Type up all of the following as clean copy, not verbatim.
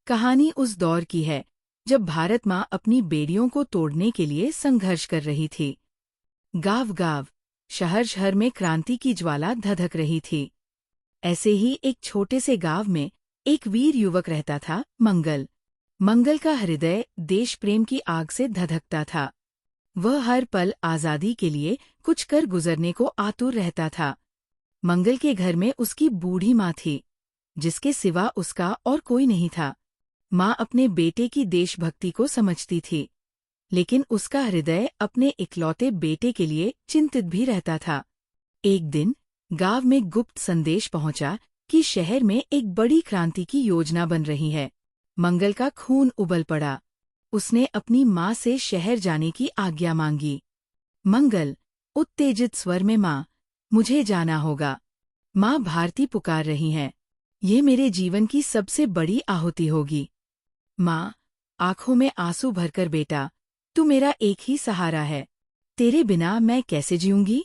कहानी उस दौर की है जब भारत माँ अपनी बेड़ियों को तोड़ने के लिए संघर्ष कर रही थी। गाँव-गाँव, शहर-शहर में क्रांति की ज्वाला धधक रही थी। ऐसे ही एक छोटे से गांव में एक वीर युवक रहता था, मंगल। मंगल का हृदय देश प्रेम की आग से धधकता था। वह हर पल आज़ादी के लिए कुछ कर गुजरने को आतुर रहता था। मंगल के घर में उसकी बूढ़ी माँ थी, जिसके सिवा उसका और कोई नहीं था। माँ अपने बेटे की देशभक्ति को समझती थी, लेकिन उसका हृदय अपने इकलौते बेटे के लिए चिंतित भी रहता था। एक दिन गांव में गुप्त संदेश पहुंचा कि शहर में एक बड़ी क्रांति की योजना बन रही है। मंगल का खून उबल पड़ा। उसने अपनी माँ से शहर जाने की आज्ञा मांगी। मंगल, उत्तेजित स्वर में, माँ, मुझे जाना होगा। माँ, भारती पुकार रही हैं। ये मेरे जीवन की सबसे बड़ी आहुति होगी। माँ, आंखों में आंसू भरकर, बेटा, तू मेरा एक ही सहारा है। तेरे बिना मैं कैसे जीऊंगी?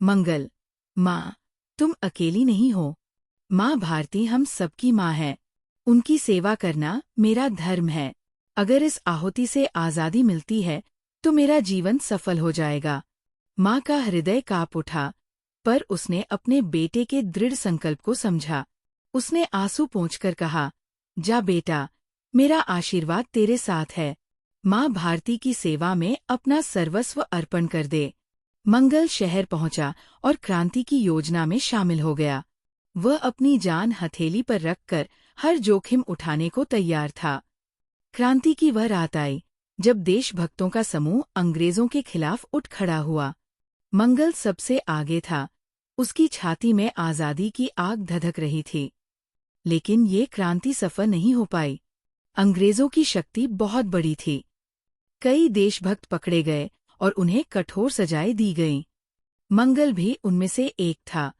मंगल, माँ, तुम अकेली नहीं हो। माँ भारती हम सबकी माँ है। उनकी सेवा करना मेरा धर्म है। अगर इस आहुति से आज़ादी मिलती है तो मेरा जीवन सफल हो जाएगा। माँ का हृदय कांप उठा, पर उसने अपने बेटे के दृढ़ संकल्प को समझा। उसने आंसू पोंछकर कहा, जा बेटा, मेरा आशीर्वाद तेरे साथ है। माँ भारती की सेवा में अपना सर्वस्व अर्पण कर दे। मंगल शहर पहुंचा और क्रांति की योजना में शामिल हो गया। वह अपनी जान हथेली पर रखकर हर जोखिम उठाने को तैयार था। क्रांति की वह रात आई जब देशभक्तों का समूह अंग्रेजों के खिलाफ उठ खड़ा हुआ। मंगल सबसे आगे था। उसकी छाती में आज़ादी की आग धधक रही थी। लेकिन ये क्रांति सफल नहीं हो पाई। अंग्रेजों की शक्ति बहुत बड़ी थी। कई देशभक्त पकड़े गए और उन्हें कठोर सजाएं दी गईं। मंगल भी उनमें से एक था।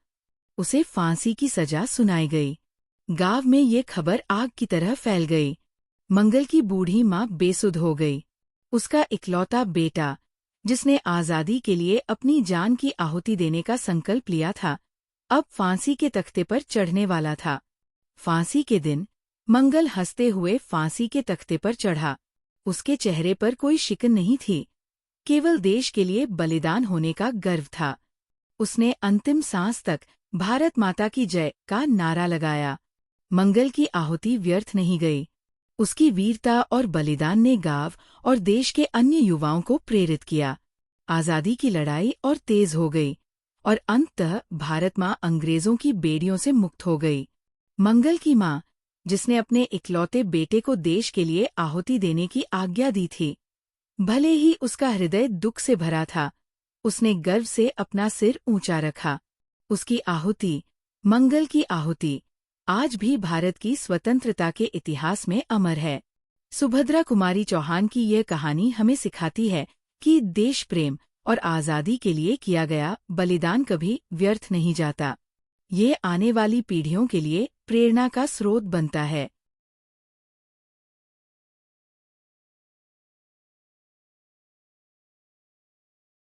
उसे फांसी की सजा सुनाई गई। गांव में ये खबर आग की तरह फैल गई। मंगल की बूढ़ी माँ बेसुध हो गई। उसका इकलौता बेटा, जिसने आज़ादी के लिए अपनी जान की आहुति देने का संकल्प लिया था, अब फांसी के तख्ते पर चढ़ने वाला था। फांसी के दिन मंगल हंसते हुए फांसी के तख्ते पर चढ़ा। उसके चेहरे पर कोई शिकन नहीं थी, केवल देश के लिए बलिदान होने का गर्व था। उसने अंतिम सांस तक भारत माता की जय का नारा लगाया। मंगल की आहुति व्यर्थ नहीं गई। उसकी वीरता और बलिदान ने गांव और देश के अन्य युवाओं को प्रेरित किया। आज़ादी की लड़ाई और तेज हो गई और अंततः भारत माँ अंग्रेजों की बेड़ियों से मुक्त हो गई। मंगल की माँ, जिसने अपने इकलौते बेटे को देश के लिए आहुति देने की आज्ञा दी थी, भले ही उसका हृदय दुख से भरा था, उसने गर्व से अपना सिर ऊंचा रखा। उसकी आहुति, मंगल की आहुति, आज भी भारत की स्वतंत्रता के इतिहास में अमर है। सुभद्रा कुमारी चौहान की यह कहानी हमें सिखाती है कि देश प्रेम और आज़ादी के लिए किया गया बलिदान कभी व्यर्थ नहीं जाता। ये आने वाली पीढ़ियों के लिए प्रेरणा का स्रोत बनता है।